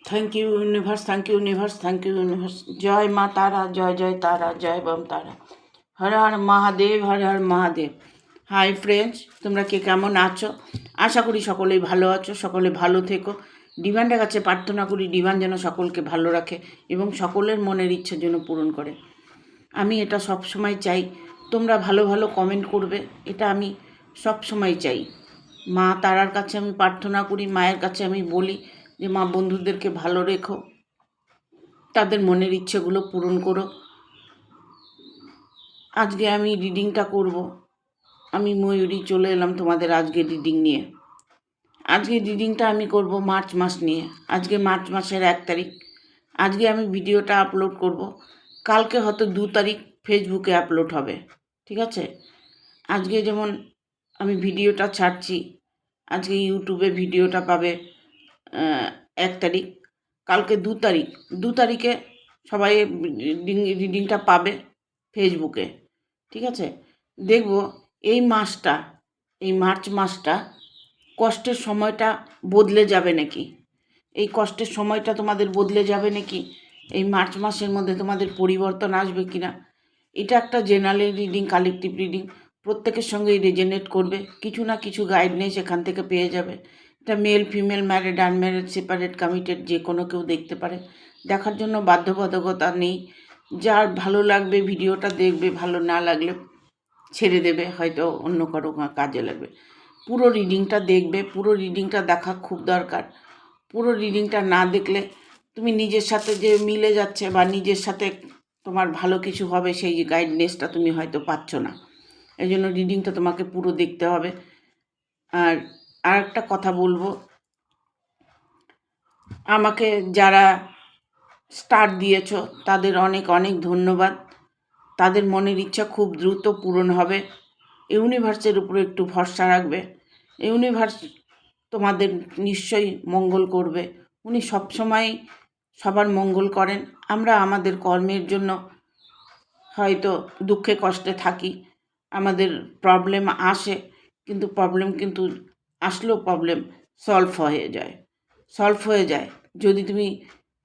Thank you universe, thank you universe, thank you universe. जय माँ तारा, जय जय तारा, जय बम तारा। हर हर महादेव, हर हर महादेव। হাই ফ্রেন্ডস, তোমরা কে কেমন আছো? আশা করি সকলেই ভালো আছো, সকলে ভালো থেকো। ডিভাইনের কাছে প্রার্থনা করি ডিভাইন যেন সকলকে ভালো রাখে এবং সকলের মনের ইচ্ছার জন্য পূরণ করে। আমি এটা সব সময় চাই, তোমরা ভালো ভালো কমেন্ট করবে, এটা আমি সব সময় চাই। মা তারার কাছে আমি প্রার্থনা করি, মায়ের কাছে আমি বলি যে মা বন্ধুদেরকে ভালো রেখো, তাদের মনের ইচ্ছেগুলো পূরণ করো। আজকে আমি রিডিংটা করব। আমি ময়ূরী চলে এলাম তোমাদের আজকে রিডিং নিয়ে। আজকে রিডিংটা আমি করব মার্চ মাস নিয়ে। আজকে মার্চ মাসের 1 তারিখ। আজকে আমি ভিডিওটা আপলোড করব, কালকে হয়তো 2 তারিখ ফেসবুকে আপলোড হবে, ঠিক আছে? আজকে যেমন আমি ভিডিওটা ছাড়ছি, আজকে ইউটিউবে ভিডিওটা পাবে 1 তারিখ, কালকে 2 তারিখ। 2 তারিখে সবাই রিডিংটা পাবে ফেসবুকে, ঠিক আছে? দেখব এই মাসটা, এই মার্চ মাসটা কষ্টের সময়টা বদলে যাবে নাকি, এই কষ্টের সময়টা তোমাদের বদলে যাবে নাকি, এই মার্চ মাসের মধ্যে তোমাদের পরিবর্তন আসবে কি না। এটা একটা জেনারেল রিডিং, কালেকটিভ রিডিং, প্রত্যেকের সঙ্গেই রেজনেট করবে, কিছু না কিছু গাইডনেস এখান থেকে পেয়ে যাবে। এটা male female, married unmarried, separate committed, যে কোনো কেউ দেখতে পারে, দেখার জন্য বাধ্যবাধকতা নেই। যার ভালো লাগবে ভিডিওটা দেখবে, ভালো না লাগলে ছেড়ে দেবে, হয়তো অন্য কারো কাজে লাগবে। পুরো রিডিংটা দেখবে, পুরো রিডিংটা দেখা খুব দরকার। পুরো রিডিংটা না দেখলে তুমি নিজের সাথে যে মিলে যাচ্ছে বা নিজের সাথে তোমার ভালো কিছু হবে সেই গাইডনেসটা তুমি হয়তো পাচ্ছ না। এই জন্য রিডিংটা তোমাকে পুরো দেখতে হবে। আর একটা কথা বলবো, আমাকে যারা স্টার দিয়েছো তাদের অনেক অনেক ধন্যবাদ। তাদের মনের ইচ্ছা খুব দ্রুত পূরণ হবে। ইউনিভার্সের উপরে একটু ভরসা রাখবে, ইউনিভার্স তোমাদের নিশ্চয়ই মঙ্গল করবে। উনি সবসময় সবার মঙ্গল করেন। আমরা আমাদের কর্মের জন্য হয়তো দুঃখে কষ্টে থাকি, আমাদের প্রবলেম আসে, কিন্তু প্রবলেম আসলেও প্রবলেম সলভ হয়ে যায়। যদি তুমি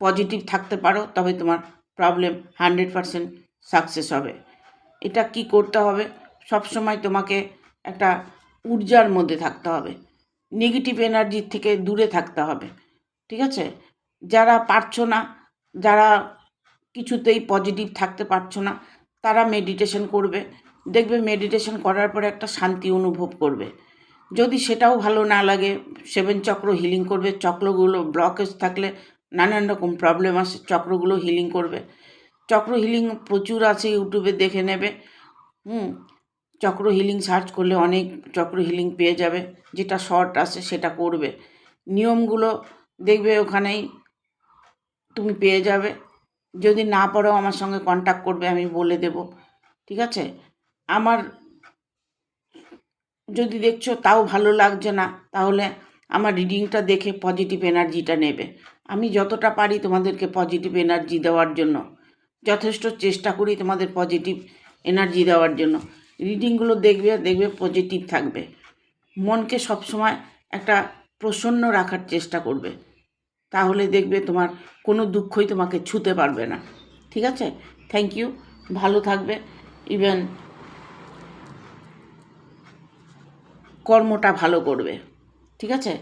পজিটিভ থাকতে পারো তবে তোমার প্রবলেম 100% সাকসেস হবে। এটা কি করতে হবে, সবসময় তোমাকে একটা ঊর্জার মধ্যে থাকতে হবে, নেগেটিভ এনার্জির থেকে দূরে থাকতে হবে, ঠিক আছে? যারা পারছো না, যারা কিছুতেই পজিটিভ থাকতে পারছো না, তারা মেডিটেশন করবে, দেখবে মেডিটেশন করার পরে একটা শান্তি অনুভব করবে। যদি সেটাও ভালো না লাগে, 7 চক্র হিলিং করবে। চক্রগুলো ব্লকেজ থাকলে নানান রকম প্রবলেম আসে, চক্রগুলো হিলিং করবে। চক্র হিলিং প্রচুর আছে, ইউটিউবে দেখে নেবে। চক্র হিলিং সার্চ করলে অনেক চক্র হিলিং পেয়ে যাবে। যেটা শর্ট আছে সেটা করবে, নিয়মগুলো দেখবে ওখানেই তুমি পেয়ে যাবে। যদি না পারো আমার সঙ্গে কন্ট্যাক্ট করবে, আমি বলে দেব, ঠিক আছে? আমার যদি দেখছো তাও ভালো লাগছে না, তাহলে আমার রিডিংটা দেখে পজিটিভ এনার্জিটা নেবে। আমি যতটা পারি তোমাদেরকে পজিটিভ এনার্জি দেওয়ার জন্য যথেষ্ট চেষ্টা করি, তোমাদের পজিটিভ এনার্জি দেওয়ার জন্য। রিডিংগুলো দেখবে পজিটিভ থাকবে, মনকে সবসময় একটা প্রসন্ন রাখার চেষ্টা করবে, তাহলে দেখবে তোমার কোনো দুঃখই তোমাকে ছুঁতে পারবে না, ঠিক আছে? থ্যাংক ইউ, ভালো থাকবে। ইভেন কর্মটা ভালো করবে, ঠিক আছে?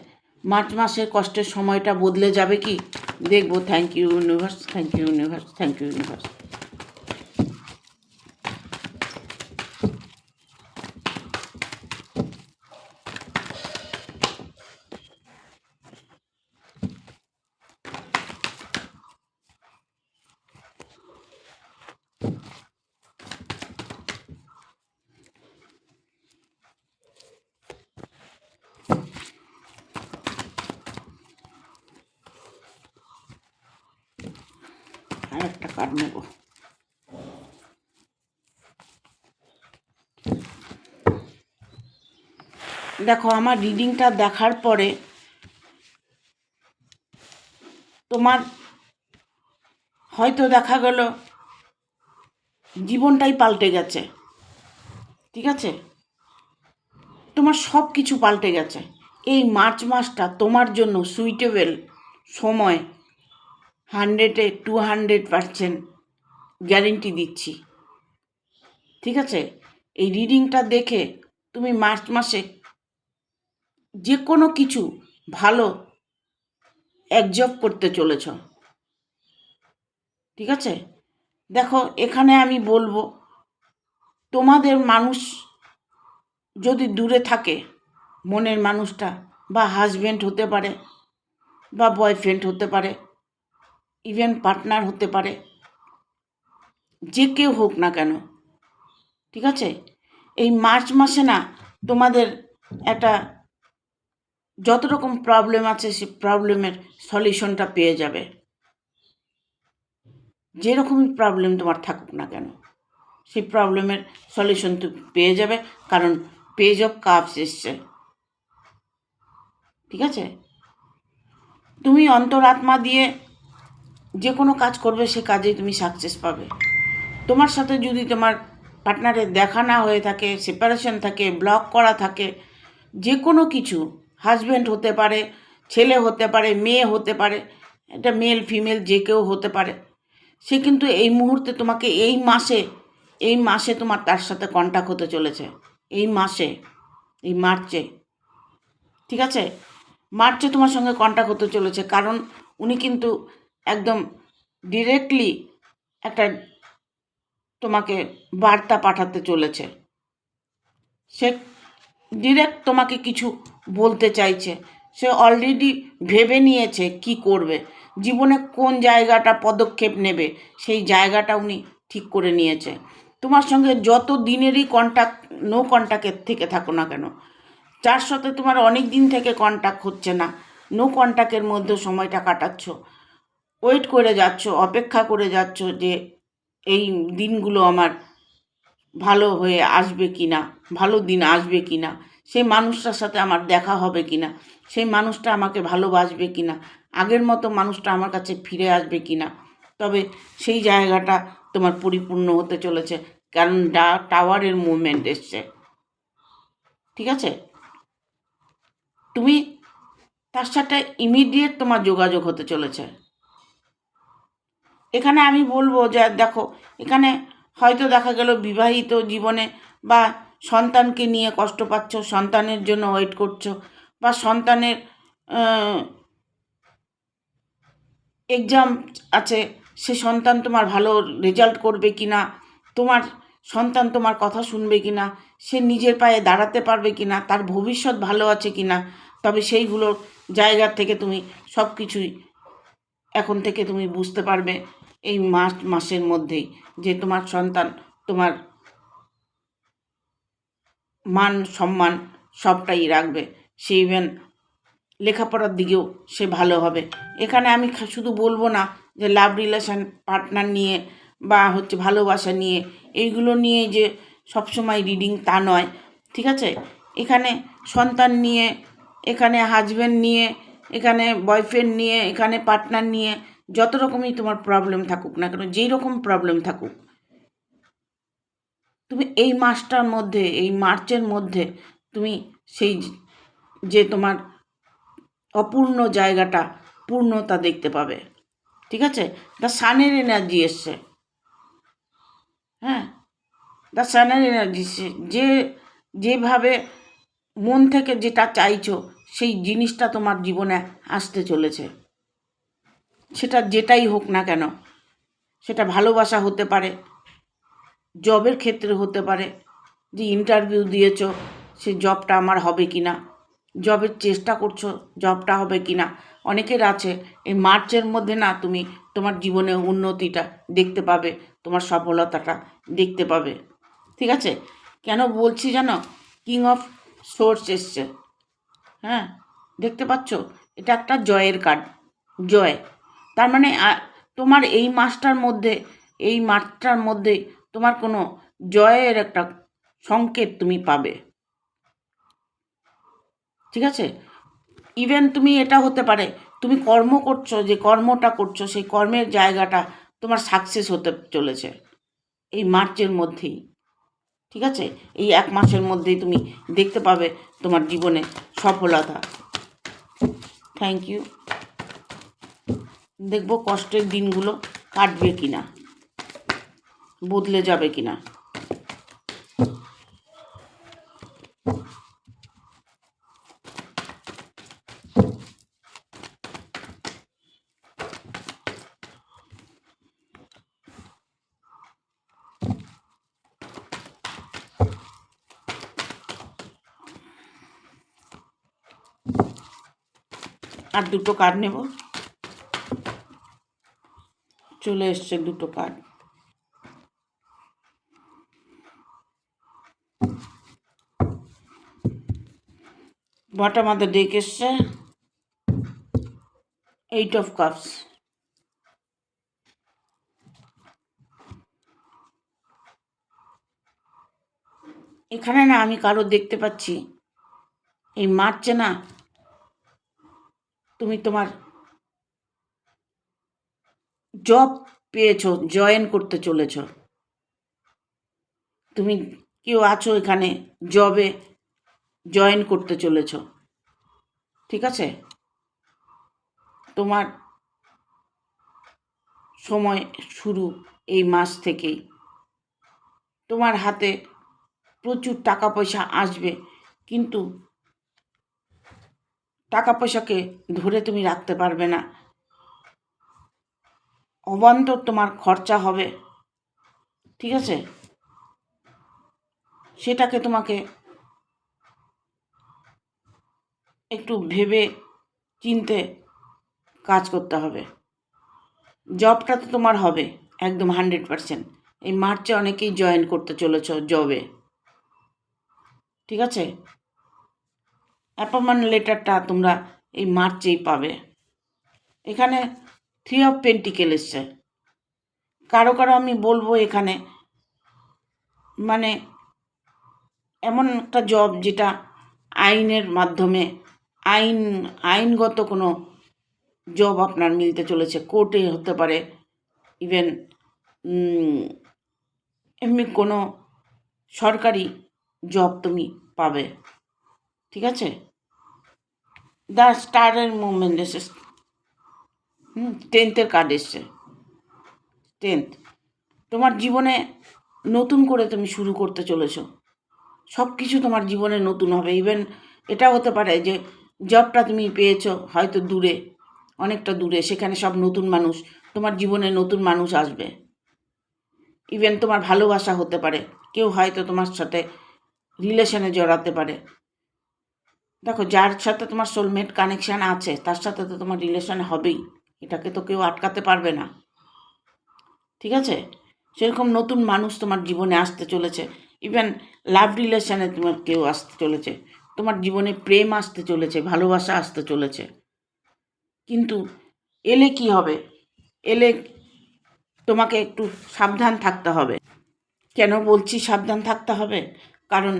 মার্চ মাসের কষ্টের সময়টা বদলে যাবে কি দেখবো। Thank you universe, thank you universe, thank you universe. আর একটা কার্ড নেব। দেখো, আমার রিডিংটা দেখার পরে তোমার হয়তো দেখা গেল জীবনটাই পাল্টে গেছে। ঠিক আছে, তোমার সব কিছু পাল্টে গেছে। এই মার্চ মাসটা তোমার জন্য সুইটেবল সময়, 100-এ 200% গ্যারেন্টি দিচ্ছি। ঠিক আছে, এই রিডিংটা দেখে তুমি মার্চ মাসে যে কোনো কিছু ভালো অ্যাবজর্ব করতে চলেছ। ঠিক আছে, দেখো এখানে আমি বলবো, তোমাদের মানুষ যদি দূরে থাকে, মনের মানুষটা, বা হাজব্যান্ড হতে পারে, বা বয়ফ্রেন্ড হতে পারে, ইভেন পার্টনার হতে পারে, যে কেউ হোক না কেন, ঠিক আছে, এই মার্চ মাসে না তোমাদের একটা যত রকম প্রবলেম আছে সেই প্রবলেমের সলিউশনটা পেয়ে যাবে। যেরকমই প্রবলেম তোমার থাকুক না কেন, সেই প্রবলেমের সলিউশন তুমি পেয়ে যাবে, কারণ পেজ অফ কাপস এসছে। ঠিক আছে, তুমি অন্তরাত্মা দিয়ে যে কোনো কাজ করবে, সে কাজে তুমি সাকসেস পাবে। তোমার সাথে যদি তোমার পার্টনারের দেখা না হয়ে থাকে, সেপারেশন থাকে, ব্লক করা থাকে, যে কোনো কিছু, হাজব্যান্ড হতে পারে, ছেলে হতে পারে, মেয়ে হতে পারে, এটা মেল ফিমেল যে কেউ হতে পারে, সে কিন্তু এই মুহূর্তে তোমাকে এই মাসে তোমার তার সাথে কন্ট্যাক্ট হতে চলেছে। এই মাসে, এই মার্চে। ঠিক আছে, মার্চে তোমার সঙ্গে কন্ট্যাক্ট হতে চলেছে, কারণ উনি কিন্তু একদম ডিরেক্টলি একটা তোমাকে বার্তা পাঠাতে চলেছে। সে ডিরেক্ট তোমাকে কিছু বলতে চাইছে। সে অলরেডি ভেবে নিয়েছে কি করবে, জীবনে কোন জায়গাটা পদক্ষেপ নেবে, সেই জায়গাটা উনি ঠিক করে নিয়েছে। তোমার সঙ্গে যত দিনেরই নো কন্ট্যাক্টের থেকে থাকো না কেন, যার সাথে তোমার অনেক দিন থেকে কন্ট্যাক্ট হচ্ছে না, নো কন্ট্যাক্টের মধ্যে সময়টা কাটাচ্ছ, ওয়েট করে যাচ্ছ, অপেক্ষা করে যাচ্ছ যে এই দিনগুলো আমার ভালো হয়ে আসবে কি না, ভালো দিন আসবে কি না, সেই মানুষটার সাথে আমার দেখা হবে কি না, সেই মানুষটা আমাকে ভালোবাসবে কি না, আগের মতো মানুষটা আমার কাছে ফিরে আসবে কি না, তবে সেই জায়গাটা তোমার পরিপূর্ণ হতে চলেছে, কারণ টাওয়ারের মুভমেন্ট এসছে। ঠিক আছে, তুমি তার সাথে ইমিডিয়েট তোমার যোগাযোগ হতে চলেছে। এখানে আমি বলবো যে দেখো, এখানে হয়তো দেখা গেল বিবাহিত জীবনে বা সন্তানকে নিয়ে কষ্ট পাচ্ছ, সন্তানের জন্য ওয়েট করছো, বা সন্তানের এক্সাম আছে, সে সন্তান তোমার ভালো রেজাল্ট করবে কি না, তোমার সন্তান তোমার কথা শুনবে কি না, সে নিজের পায়ে দাঁড়াতে পারবে কি না, তার ভবিষ্যৎ ভালো আছে কি না, তবে সেইগুলোর জায়গা থেকে তুমি সব কিছুই এখন থেকে তুমি বুঝতে পারবে এই মাসের মধ্যেই, যে তোমার সন্তান তোমার মান সম্মান সবটাই রাখবে। সে ইভেন লেখাপড়ার দিকেও সে ভালো হবে। এখানে আমি শুধু বলবো না যে লাভ রিলেশন, পার্টনার নিয়ে বা ভালোবাসা নিয়ে, এইগুলো নিয়ে যে সবসময় রিডিং তা নয়। ঠিক আছে, এখানে সন্তান নিয়ে, এখানে হাজব্যান্ড নিয়ে, এখানে বয়ফ্রেন্ড নিয়ে, এখানে পার্টনার নিয়ে, যত রকমই তোমার প্রবলেম থাকুক না কেন, যেই রকম প্রবলেম থাকুক, তুমি এই মাসটার মধ্যে, এই মার্চের মধ্যে তুমি সেই যে তোমার অপূর্ণ জায়গাটা পূর্ণতা দেখতে পাবে। ঠিক আছে, দ্য সানের এনার্জি এসছে। হ্যাঁ, দ্য সানের এনার্জি এসছে, যেভাবে মন থেকে যেটা চাইছো, সেই জিনিসটা তোমার জীবনে আসতে চলেছে। সেটা যেটাই হোক না কেন, সেটা ভালোবাসা হতে পারে, জবের ক্ষেত্রে হতে পারে, যে ইন্টারভিউ দিয়েছো, সে জবটা আমার হবে কি না, জবের চেষ্টা করছো, জবটা হবে কি না। অনেকের আছে এই মার্চের মধ্যে না তুমি তোমার জীবনে উন্নতিটা দেখতে পাবে, তোমার সফলতাটা দেখতে পাবে। ঠিক আছে, কেন বলছি জানো, কিং অফ সোর্স এসছে। হ্যাঁ, দেখতে পাচ্ছ, এটা একটা জয়ের কার্ড, জয়। তার মানে তোমার এই মাসটার মধ্যে তোমার কোনো জয়ের একটা সংকেত তুমি পাবে। ঠিক আছে? ইভেন তুমি এটা হতে পারে তুমি কর্ম করছো, যে কর্মটা করছো সেই কর্মের জায়গাটা তোমার সাকসেস হতে চলেছে এই মার্চের মধ্যেই। ঠিক আছে? এই 1 মাসের মধ্যেই তুমি দেখতে পাবে তোমার জীবনে সফলতা। Thank you. দেখব কষ্টের দিনগুলো কাটবে কিনা, বদলে যাবে কিনা। আর দুটো কার্ড নেব। চলে এসছে দুটো card. Bottom of the deck এসছে 8 অফ কাপস। এখানে না আমি কারো দেখতে পাচ্ছি এই মার্চে না তুমি তোমার জব পেয়েছো, জয়েন করতে চলেছো। তুমি কেউ আছো এখানে জবে জয়েন করতে চলেছো। ঠিক আছে? তোমার সময় শুরু এই মাস থেকেই। তোমার হাতে প্রচুর টাকা পয়সা আসবে, কিন্তু টাকা পয়সাকে ধরে তুমি রাখতে পারবে না। অবান্তর তোমার খরচা হবে। ঠিক আছে? সেটাকে তোমাকে একটু ভেবে চিনতে কাজ করতে হবে। জবটা তো তোমার হবে একদম 100%। এই মার্চে অনেকেই জয়েন করতে চলেছ জবে। ঠিক আছে? অ্যাপয়েন্টমেন্ট লেটারটা তোমরা এই মার্চেই পাবে। এখানে 3 অফ পেন্টিকেল এসছে। কারো আমি বলবো এখানে মানে এমন একটা জব যেটা আইনের মাধ্যমে আইনগত কোনো জব আপনার মিলতে চলেছে। কোর্টে হতে পারে, ইভেন এমনি কোনো সরকারি জব তুমি পাবে। ঠিক আছে? দ্য স্টারের মুভমেন্ট এসে 10th কার্ড এসছে। 10th তোমার জীবনে নতুন করে তুমি শুরু করতে চলেছো। সব কিছু তোমার জীবনে নতুন হবে। ইভেন এটা হতে পারে যে জবটা তুমি পেয়েছো হয়তো দূরে, অনেকটা দূরে, সেখানে সব নতুন মানুষ, তোমার জীবনে নতুন মানুষ আসবে। ইভেন তোমার ভালোবাসা হতে পারে, কেউ হয়তো তোমার সাথে রিলেশনে জড়াতে পারে। দেখো, যার সাথে তোমার সোলমেট কানেকশান আছে তার সাথে তো তোমার রিলেশন হবেই, এটাকে তো কেউ আটকাতে পারবে না। ঠিক আছে? সেরকম নতুন মানুষ তোমার জীবনে আসতে চলেছে। ইভেন লাভ রিলেশনে তোমার কেউ আসতে চলেছে, তোমার জীবনে প্রেম আসতে চলেছে, ভালোবাসা আসতে চলেছে। কিন্তু এলে কি হবে? এলে তোমাকে একটু সাবধান থাকতে হবে। কেন বলছি সাবধান থাকতে হবে? কারণ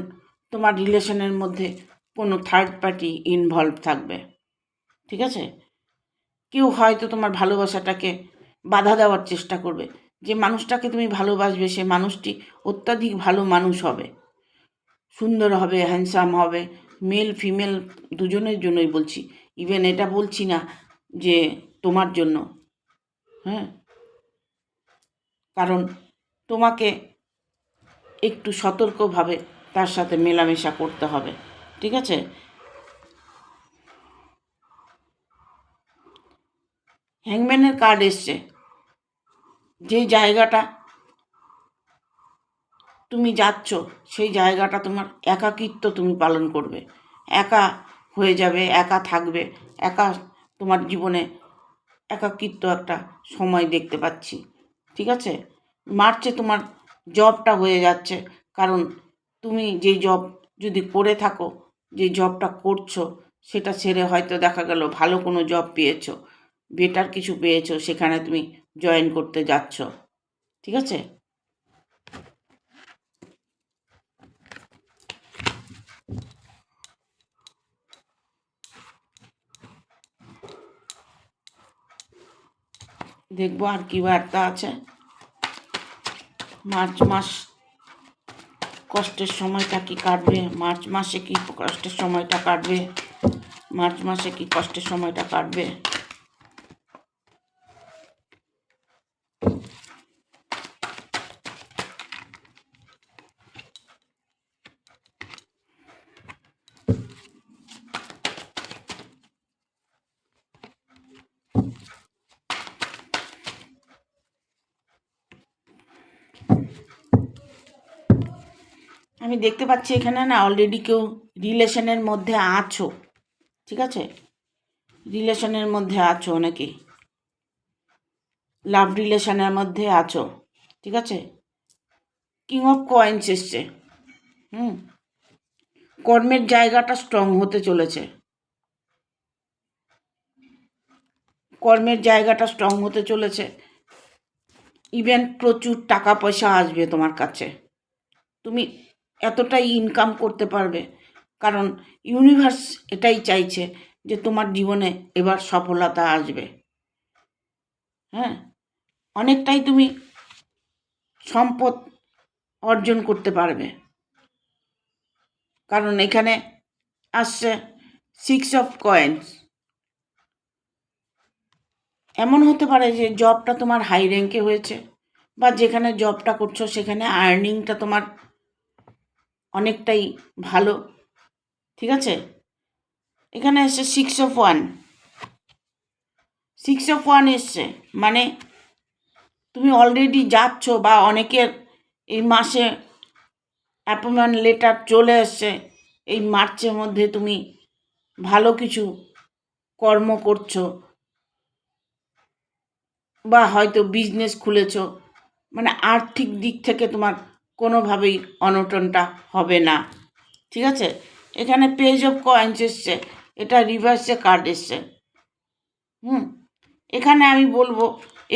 তোমার রিলেশনের মধ্যে কোনো থার্ড পার্টি ইনভলভ থাকবে। ঠিক আছে? কেউ হয়তো তোমার ভালোবাসাটাকে বাধা দেওয়ার চেষ্টা করবে। যে মানুষটাকে তুমি ভালোবাসবে সে মানুষটি অত্যাধিক ভালো মানুষ হবে, সুন্দর হবে, হ্যান্ডসাম হবে, মেল ফিমেল দুজনের জন্যই বলছি। ইভেন এটা বলছি না যে তোমার জন্য। হ্যাঁ, কারণ তোমাকে একটু সতর্কভাবে তার সাথে মেলামেশা করতে হবে। ঠিক আছে? হ্যাংম্যানের কার্ড এসছে। যে জায়গাটা তুমি যাচ্ছ সেই জায়গাটা তোমার একাকিত্ব তুমি পালন করবে, একা হয়ে যাবে, একা থাকবে, একা তোমার জীবনে একাকিত্ব একটা সময় দেখতে পাচ্ছি। ঠিক আছে? মার্চে তোমার জবটা হয়ে যাচ্ছে, কারণ তুমি যে জব যদি করে থাকো, যে জবটা করছো সেটা ছেড়ে হয়তো দেখা গেল ভালো কোনো জব পেয়েছো, বেটার কিছু পেয়েছো, সেখানে তুমি জয়েন করতে যাচ্ছ, ঠিক আছে? দেখবো আর কি বার্তা আছে। মার্চ মাস কষ্টের সময়টা কি কাটবে? মার্চ মাসে কি কষ্টের সময়টা কাটবে? মার্চ মাসে কি কষ্টের সময়টা কাটবে? আমি দেখতে পাচ্ছি এখানে না অলরেডি কেউ রিলেশনের মধ্যে আছো, ঠিক আছে? রিলেশনের মধ্যে আছো, অনেকেই লাভ রিলেশনের মধ্যে আছো, ঠিক আছে? কিং অফ কয়েন্স এসছে। কর্মের জায়গাটা স্ট্রং হতে চলেছে, কর্মের জায়গাটা স্ট্রং হতে চলেছে। ইভেন প্রচুর টাকা পয়সা আসবে তোমার কাছে, তুমি এতটাই ইনকাম করতে পারবে, কারণ ইউনিভার্স এটাই চাইছে যে তোমার জীবনে এবার সফলতা আসবে। হ্যাঁ, অনেকটাই তুমি সম্পদ অর্জন করতে পারবে, কারণ এখানে আসছে 6 অফ কয়েন্স। এমন হতে পারে যে জবটা তোমার হাই র্যাঙ্কে হয়েছে, বা যেখানে জবটা করছো সেখানে আর্নিংটা তোমার অনেকটাই ভালো, ঠিক আছে? এখানে এসছে 6 অফ ওয়ান। 6 অফ ওয়ান এসছে মানে তুমি অলরেডি যাচ্ছ, বা অনেকের এই মাসে অ্যাপয়েন্টমেন্ট লেটার চলে এসছে। এই মার্চের মধ্যে তুমি ভালো কিছু কর্ম করছো, বা হয়তো বিজনেস খুলেছো, মানে আর্থিক দিক থেকে তোমার কোনোভাবেই অনটনটা হবে না, ঠিক আছে? এখানে পেজ অফ কয়েন্স এসছে, এটা রিভার্সে কার্ড এসছে। এখানে আমি বলবো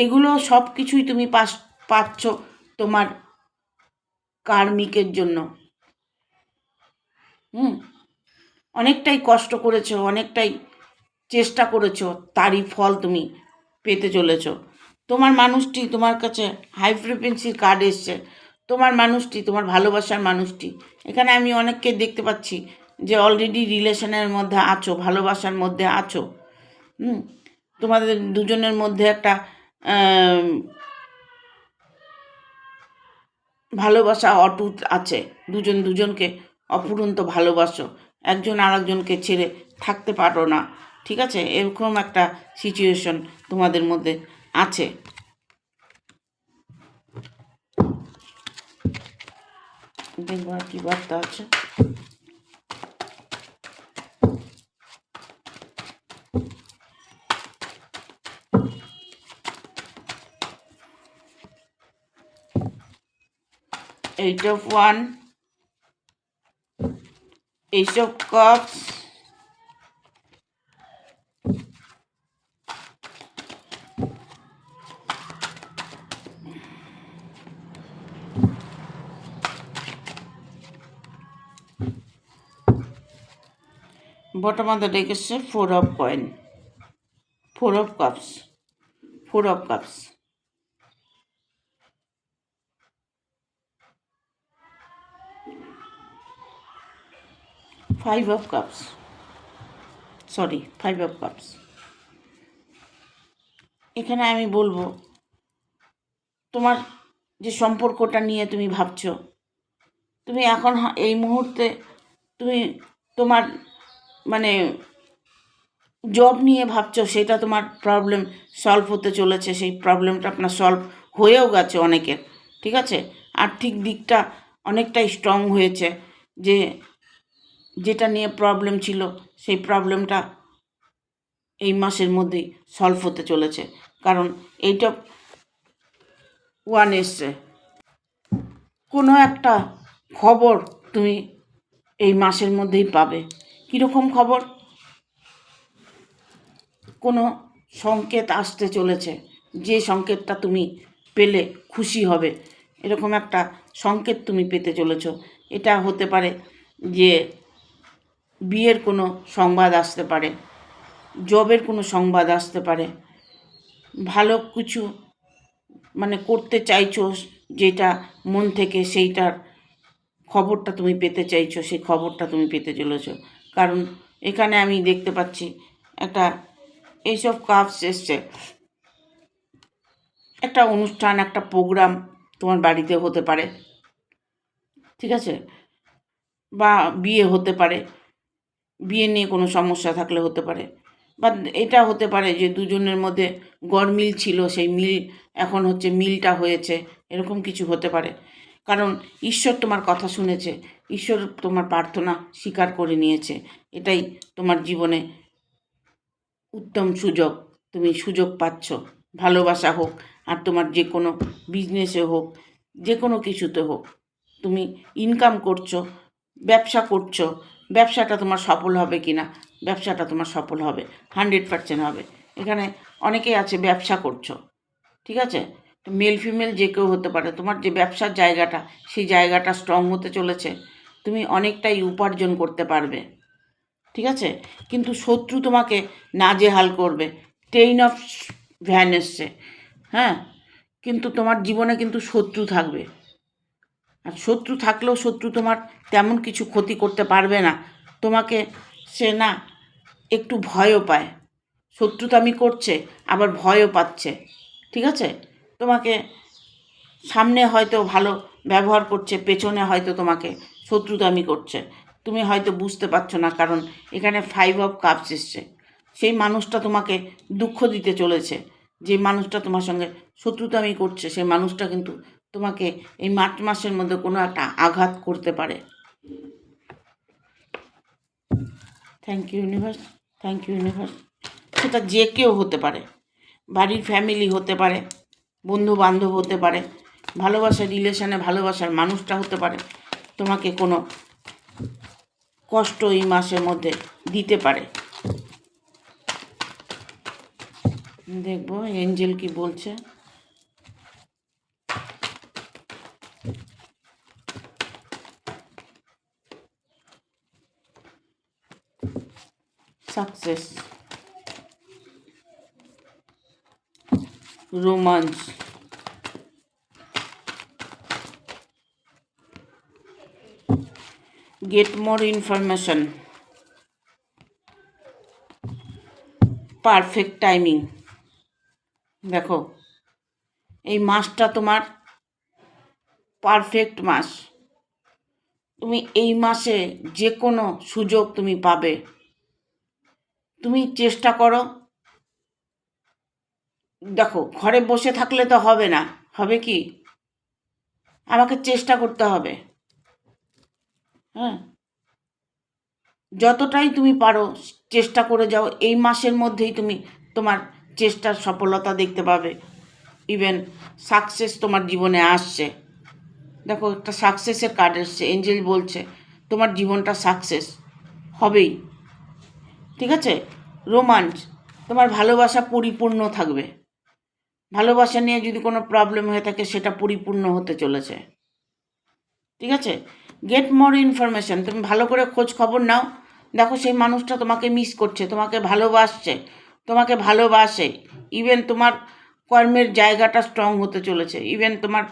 এগুলো সব কিছুই তুমি পাচ্ছ তোমার কার্মিকের জন্য। অনেকটাই কষ্ট করেছো, অনেকটাই চেষ্টা করেছো, তারই ফল তুমি পেতে চলেছ। তোমার মানুষটি তোমার কাছে হাই ফ্রিকোয়েন্সির কার্ড এসছে, তোমার মানুষটি, তোমার ভালোবাসার মানুষটি। এখানে আমি অনেককে দেখতে পাচ্ছি যে অলরেডি রিলেশনের মধ্যে আছো, ভালোবাসার মধ্যে আছো। তোমাদের দুজনের মধ্যে একটা ভালোবাসা অটুট আছে, দুজন দুজনকে অফুরন্ত ভালোবাসো, একজন আরেকজনকে ছেড়ে থাকতে পারো না, ঠিক আছে? এরকম একটা সিচুয়েশন তোমাদের মধ্যে আছে। দেখবো আর কি বার্তা আছে। Eight of One, Ace of Cups, bottom of the deck is Four of Coin, Four of Cups, Four of Cups, Five of Cups, sorry 5 of Cups। এখানে আমি বলবো তোমার যে সম্পর্কটা নিয়ে তুমি ভাবছো, তুমি এখন এই মুহূর্তে তুমি তোমার মানে জব নিয়ে ভাবছো, সেটা তোমার প্রবলেম সলভ হতে চলেছে, সেই প্রবলেমটা আপনার সলভ হয়েও গেছে অনেকের, ঠিক আছে? আর্থিক দিকটা অনেকটাই স্ট্রং হয়েছে, যে যেটা নিয়ে প্রবলেম ছিল সেই প্রবলেমটা এই মাসের মধ্যেই সলভ হতে চলেছে, কারণ এইটা ওয়ান এসছে। কোনো একটা খবর তুমি এই মাসের মধ্যেই পাবে। কীরকম খবর? কোনো সংকেত আসতে চলেছে, যে সংকেতটা তুমি পেলে খুশি হবে, এরকম একটা সংকেত তুমি পেতে চলেছ। এটা হতে পারে যে বিয়ের কোনো সংবাদ আসতে পারে, জবের কোনো সংবাদ আসতে পারে, ভালো কিছু মানে করতে চাইছো যেটা মন থেকে, সেইটার খবরটা তুমি পেতে চাইছো, সেই খবরটা তুমি পেতে চলেছো। কারণ এখানে আমি দেখতে পাচ্ছি একটা এইসব কাপস এসছে, একটা অনুষ্ঠান, একটা প্রোগ্রাম তোমার বাড়িতে হতে পারে, ঠিক আছে, বা বিয়ে হতে পারে, বিয়ে নিয়ে কোনো সমস্যা থাকলে হতে পারে, বা এটা হতে পারে যে দুজনের মধ্যে গরমিল ছিল, সেই মিল এখন হচ্ছে মিলটা হয়েছে, এরকম কিছু হতে পারে। কারণ ঈশ্বর তোমার কথা শুনেছে, ঈশ্বর তোমার প্রার্থনা স্বীকার করে নিয়েছে। এটাই তোমার জীবনে উত্তম সুযোগ, তুমি সুযোগ পাচ্ছ, ভালোবাসা হোক আর তোমার যে কোনো বিজনেসে হোক, যে কোনো কিছুতে হোক, তুমি ইনকাম করছো, ব্যবসা করছো, ব্যবসাটা তোমার সফল হবে কি না, ব্যবসাটা তোমার সফল হবে, 100% হবে। এখানে অনেকেই আছে ব্যবসা করছো, ঠিক আছে, মেল ফিমেল যে কেউ হতে পারে, তোমার যে ব্যবসার জায়গাটা, সেই জায়গাটা স্ট্রং হতে চলেছে, তুমি অনেকটাই উপার্জন করতে পারবে, ঠিক আছে। কিন্তু শত্রু তোমাকে নাজেহাল করবে, টেইন অফ ভ্যান এসছে, হ্যাঁ, কিন্তু তোমার জীবনে কিন্তু শত্রু থাকবে। আর শত্রু থাকলেও শত্রু তোমার তেমন কিছু ক্ষতি করতে পারবে না, তোমাকে সে না একটু ভয়ও পায়, শত্রুতামি করছে আবার ভয়ও পাচ্ছে, ঠিক আছে। তোমাকে সামনে হয়তো ভালো ব্যবহার করছে, পেছনে হয়তো তোমাকে শত্রুতামি করছে, তুমি হয়তো বুঝতে পারছো না, কারণ এখানে 5 অফ কাপস এসছে। সেই মানুষটা তোমাকে দুঃখ দিতে চলেছে, যে মানুষটা তোমার সঙ্গে শত্রুতামি করছে, সেই মানুষটা কিন্তু তোমাকে এই মার্চ মাসের মধ্যে কোনো একটা আঘাত করতে পারে। Thank you universe, thank you universe. সেটা যে কেউ হতে পারে, বাড়ির ফ্যামিলি হতে পারে, বন্ধু বান্ধব হতে পারে, ভালোবাসার রিলেশনে ভালোবাসার মানুষটা হতে পারে, তোমাকে কোনো কষ্ট এই মাসের মধ্যে দিতে পারে। দেখবো এঞ্জেল কি বলছে। Success, romance, get more information, perfect timing. দেখো এই মাসটা তোমার পারফেক্ট মাস, তুমি এই মাসে যে কোনো সুযোগ তুমি পাবে, তুমি চেষ্টা করো। দেখো ঘরে বসে থাকলে তো হবে না, হবে কি, আমাকে চেষ্টা করতে হবে, হ্যাঁ, যতটাই তুমি পারো চেষ্টা করে যাও, এই মাসের মধ্যেই তুমি তোমার চেষ্টার সফলতা দেখতে পাবে। ইভেন সাকসেস তোমার জীবনে আসছে, দেখো একটা সাকসেসের কার্ড এসছে, এঞ্জেল বলছে তোমার জীবনটা সাকসেস হবেই, ঠিক আছে। রোমান্স, তোমার ভালোবাসা পরিপূর্ণ থাকবে, ভালোবাসা নিয়ে যদি কোনো প্রবলেম হয়ে থাকে সেটা পরিপূর্ণ হতে চলেছে, ঠিক আছে। গেট মোর ইনফরমেশন, তুমি ভালো করে খোঁজ খবর নাও, দেখো সেই মানুষটা তোমাকে মিস করছে, তোমাকে ভালোবাসছে, তোমাকে ভালোবাসে। ইভেন তোমার কর্মের জায়গাটা স্ট্রং হতে চলেছে, ইভেন তোমার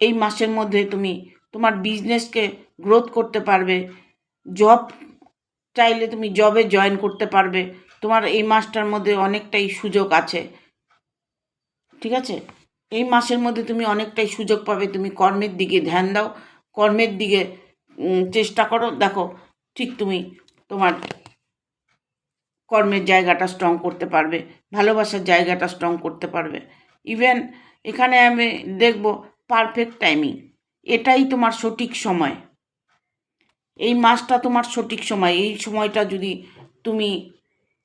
এই মাসের মধ্যে তুমি তোমার বিজনেসকে গ্রোথ করতে পারবে, জব চাইলে তুমি জবে জয়েন করতে পারবে, তোমার এই মাসটার মধ্যে অনেকটাই সুযোগ আছে, ঠিক আছে। এই মাসের মধ্যে তুমি অনেকটাই সুযোগ পাবে, তুমি কর্মের দিকে ধ্যান দাও, কর্মের দিকে চেষ্টা করো, দেখো ঠিক তুমি তোমার কর্মের জায়গাটা স্ট্রং করতে পারবে, ভালোবাসার জায়গাটা স্ট্রং করতে পারবে। ইভেন এখানে আমি দেখব পারফেক্ট টাইমিং, এটাই তোমার সঠিক সময়, এই মাসটা তোমার সঠিক সময়, এই সময়টা যদি তুমি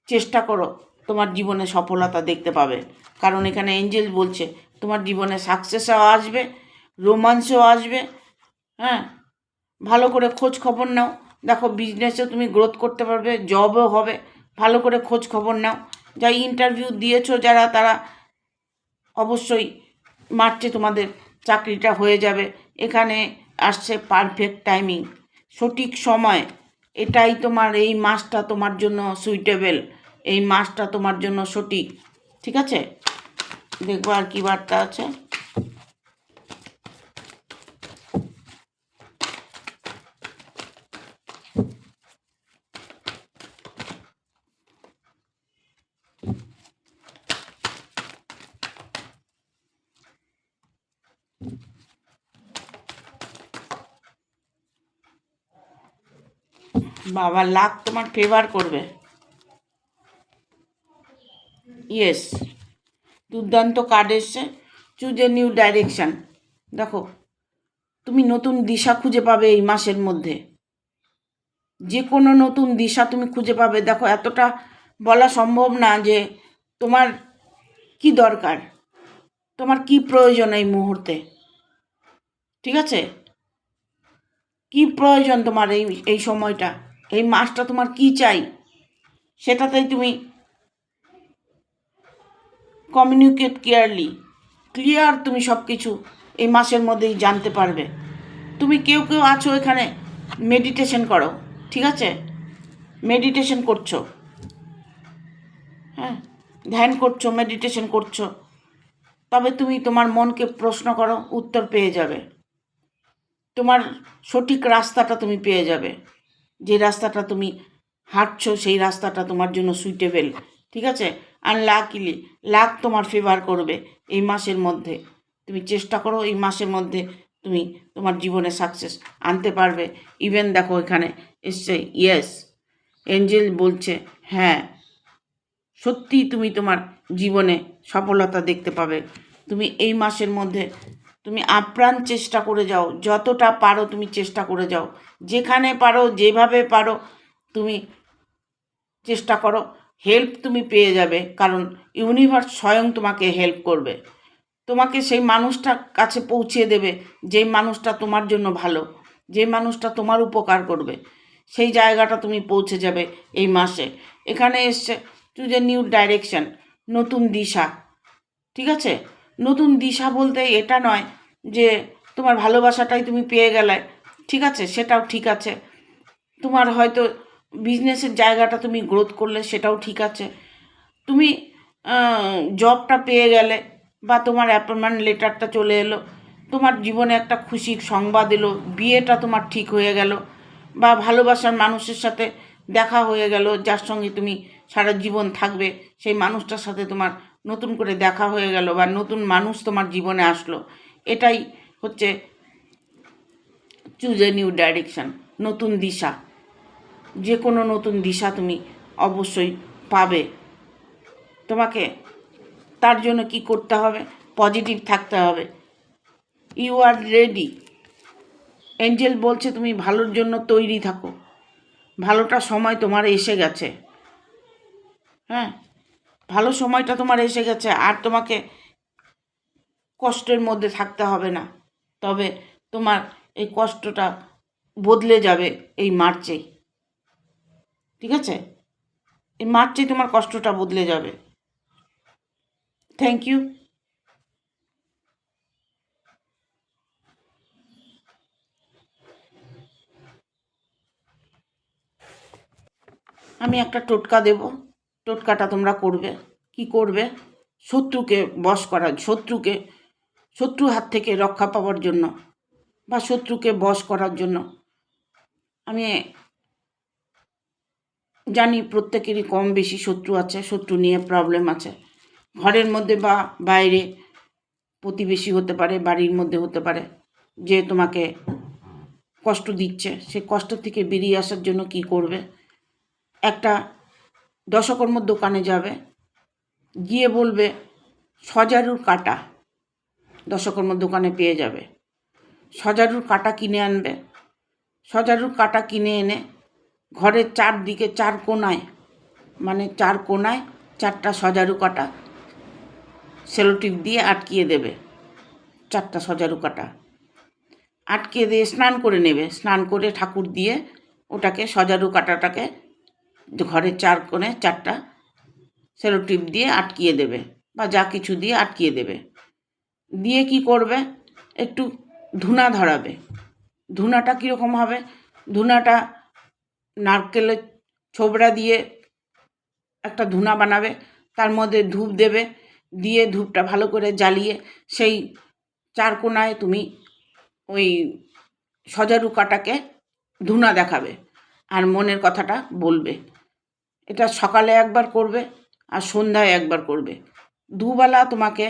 চেষ্টা করো তোমার জীবনে সফলতা দেখতে পাবে। কারণ এখানে এঞ্জেল বলছে তোমার জীবনে সাকসেসও আসবে, রোমান্সও আসবে, হ্যাঁ, ভালো করে খোঁজ খবর নাও, দেখো বিজনেসে তুমি গ্রোথ করতে পারবে, জবও হবে, ভালো করে খোঁজ খবর নাও, যাই ইন্টারভিউ দিয়েছো যারা, তারা অবশ্যই মার্চে তোমাদের চাকরিটা হয়ে যাবে। এখানে আসছে পারফেক্ট টাইমিং, সঠিক সময়। এটাই তোমার, এই মাসটা তোমার জন্য সুইটেবল, এই মাসটা তোমার জন্য সঠিক। ঠিক আছে, দেখবো আর কি বার্তা আছে। বাবা, লাক তোমার ফেভার করবে। ইয়েস, দুর্দান্ত কার্ড এসছে। Choose a new direction. দেখো, তুমি নতুন দিশা খুঁজে পাবে এই মাসের মধ্যে, যে কোনো নতুন দিশা তুমি খুঁজে পাবে। দেখো, এতটা বলা সম্ভব না যে তোমার কি দরকার, তোমার কি প্রয়োজন এই মুহূর্তে। ঠিক আছে, কি প্রয়োজন তোমার এই সময়টা, এই মাসটা তোমার কি চাই, সেটাতেই তুমি কমিউনিকেট ক্লিয়ার তুমি সব কিছু এই মাসের মধ্যেই জানতে পারবে। তুমি কেউ আছো এখানে মেডিটেশন করো, ঠিক আছে, মেডিটেশন করছো, হ্যাঁ, ধ্যান করছো, মেডিটেশন করছো, তবে তুমি তোমার মনকে প্রশ্ন করো, উত্তর পেয়ে যাবে। তোমার সঠিক রাস্তাটা তুমি পেয়ে যাবে। যে রাস্তাটা তুমি হাঁটছো সেই রাস্তাটা তোমার জন্য সুইটেবল। ঠিক আছে, আনলাকিলি লাক তোমার ফেভার করবে এই মাসের মধ্যে। তুমি চেষ্টা করো এই মাসের মধ্যে তুমি তোমার জীবনে সাকসেস আনতে পারবে। ইভেন দেখো এখানে এসছে ইয়েস, এঞ্জেল বলছে হ্যাঁ, সত্যিই তুমি তোমার জীবনে সফলতা দেখতে পাবে। তুমি এই মাসের মধ্যে তুমি আপ্রাণ চেষ্টা করে যাও, যতটা পারো তুমি চেষ্টা করে যাও, যেখানে পারো যেভাবে পারো তুমি চেষ্টা করো। হেল্প তুমি পেয়ে যাবে, কারণ ইউনিভার্স স্বয়ং তোমাকে হেল্প করবে। তোমাকে সেই মানুষটার কাছে পৌঁছে দেবে যেই মানুষটা তোমার জন্য ভালো, যে মানুষটা তোমার উপকার করবে, সেই জায়গাটা তুমি পৌঁছে যাবে এই মাসে। এখানে এসছে চুজ এ নিউ ডাইরেকশন, নতুন দিশা। ঠিক আছে, নতুন দিশা বলতে এটা নয় যে তোমার ভালোবাসাটাই তুমি পেয়ে গেলে, ঠিক আছে, সেটাও ঠিক আছে। তোমার হয়তো বিজনেসের জায়গাটা তুমি গ্রোথ করলে, সেটাও ঠিক আছে। তুমি জবটা পেয়ে গেলে, বা তোমার অ্যাপয়েন্টমেন্ট লেটারটা চলে এলো, তোমার জীবনে একটা খুশির সংবাদ এলো, বিয়েটা তোমার ঠিক হয়ে গেল, বা ভালোবাসার মানুষের সাথে দেখা হয়ে গেল, যার সঙ্গে তুমি সারা জীবন থাকবে, সেই মানুষটার সাথে তোমার নতুন করে দেখা হয়ে গেল, বা নতুন মানুষ তোমার জীবনে আসলো। এটাই হচ্ছে চুজ এ নিউ ডাইরেকশান, নতুন দিশা। যে কোনো নতুন দিশা তুমি অবশ্যই পাবে। তোমাকে তার জন্য কি করতে হবে? পজিটিভ থাকতে হবে। You R ready. এঞ্জেল বলছে তুমি ভালোর জন্য তৈরি থাকো, ভালোটা সময় তোমার এসে গেছে। হ্যাঁ, ভালো সময়টা তোমার এসে গেছে, আর তোমাকে কষ্টের মধ্যে থাকতে হবে না। তবে তোমার এই কষ্টটা বদলে যাবে এই মার্চেই। ঠিক আছে, এই মার্চেই তোমার কষ্টটা বদলে যাবে। Thank you. আমি একটা টোটকা দেব, টোটকাটা তোমরা করবে। কি করবে? শত্রুকে বশ করার, শত্রুর হাত থেকে রক্ষা পাওয়ার জন্য, বা শত্রুকে বশ করার জন্য। আমি জানি প্রত্যেকেরই কম বেশি শত্রু আছে, শত্রু নিয়ে প্রবলেম আছে, ঘরের মধ্যে বা বাইরে, প্রতিবেশী হতে পারে, বাড়ির মধ্যে হতে পারে, যে তোমাকে কষ্ট দিচ্ছে। সেই কষ্ট থেকে বেরিয়ে আসার জন্য কি করবে? একটা দশকর্মর দোকানে যাবে, গিয়ে বলবে সজারুর কাঁটা, দশকর্মর দোকানে পেয়ে যাবে। সজারুর কাঁটা কিনে আনবে, সজারুর কাঁটা কিনে এনে ঘরের চারদিকে, চার কোণায়, মানে চার কোণায় চারটা সজারু কাঁটা সেলোটিপ দিয়ে আটকিয়ে দেবে। চারটা সজারু কাঁটা আটকে দিয়ে স্নান করে নেবে, স্নান করে ঠাকুর দিয়ে ওটাকে সজারু কাঁটাটাকে ঘরের চার কোণে চারটা সেলো টিপ দিয়ে আটকিয়ে দেবে বা যা কিছু দিয়ে আটকিয়ে দেবে। দিয়ে কি করবে, একটু ধুনা ধরাবে। ধুনাটা কীরকম হবে, ধুনাটা নারকেলের ছোবড়া দিয়ে একটা ধুনা বানাবে, তার মধ্যে ধূপ দেবে, দিয়ে ধূপটা ভালো করে জ্বালিয়ে সেই চার কোণায় তুমি ওই সজারু কাটাকে ধুনা দেখাবে আর মনের কথাটা বলবে। এটা সকালে একবার করবে আর সন্ধ্যায় একবার করবে। দুবেলা তোমাকে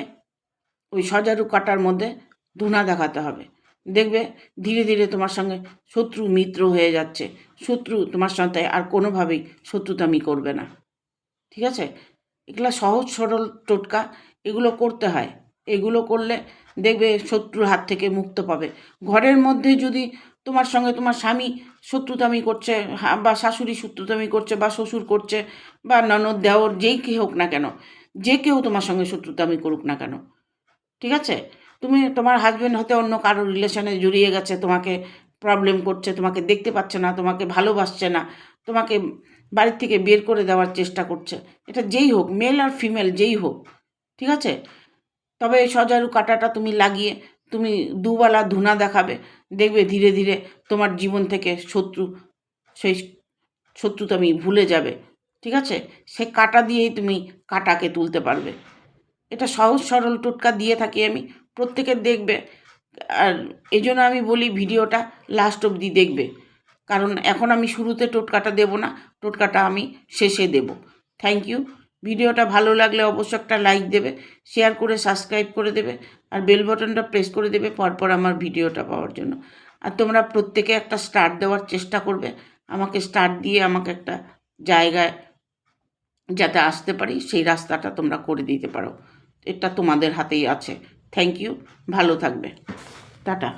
ওই সজারু কাটার মধ্যে ধুনা দেখাতে হবে। দেখবে ধীরে ধীরে তোমার সঙ্গে শত্রু মিত্র হয়ে যাচ্ছে। শত্রু তোমার সাথে আর কোনোভাবেই শত্রুতামি করবে না। ঠিক আছে? এগুলো সহজ সরল টোটকা, এগুলো করতে হয়। এগুলো করলে দেখবে শত্রুর হাত থেকে মুক্ত পাবে। ঘরের মধ্যে যদি তোমার সঙ্গে তোমার স্বামী শত্রুতামি করছে বা শাশুড়ি শত্রুতামি করছে বা শ্বশুর করছে বা ননদ দেওর যেই কে হোক না কেন, যে কেউ তোমার সঙ্গে শত্রুতামি করুক না কেন, ঠিক আছে, তুমি তোমার হাজব্যান্ড হয়তো অন্য কারো রিলেশনে জড়িয়ে গেছে, তোমাকে প্রবলেম করছে, তোমাকে দেখতে পাচ্ছে না, তোমাকে ভালোবাসছে না, তোমাকে বাড়ির থেকে বের করে দেওয়ার চেষ্টা করছে, এটা যেই হোক, মেল আর ফিমেল যেই হোক, ঠিক আছে, তবে এই সজারু কাঁটাটা তুমি লাগিয়ে তুমি দুবেলা ধুনা দেখাবে। দেখবে ধীরে ধীরে তোমার জীবন থেকে সেই শত্রুতামি ভুলে যাবে। ঠিক আছে, সে কাঁটা দিয়েই তুমি কাঁটাকে তুলতে পারবে। এটা সহজ সরল টোটকা দিয়ে থাকি আমি, প্রত্যেকের দেখবে। আর এই জন্য আমি বলি ভিডিওটা লাস্ট অবধি দেখবে, কারণ এখন আমি শুরুতে টোটকাটা দেব না, টোটকাটা আমি শেষে দেব। Thank you. ভিডিওটা ভালো লাগলে অবশ্যই একটা লাইক দেবে, শেয়ার করে সাবস্ক্রাইব করে দেবে, আর বেল বাটনটা প্রেস করে দেবে পরপর আমার ভিডিওটা পাওয়ার জন্য। আর তোমরা প্রত্যেকে একটা স্টার্ট দেওয়ার চেষ্টা করবে, আমাকে স্টার্ট দিয়ে আমাকে একটা জায়গায় যাতে আসতে পারি সেই রাস্তাটা তোমরা করে দিতে পারো। এটা তোমাদের হাতেই আছে। থ্যাংক ইউ, ভালো থাকবে, টাটা।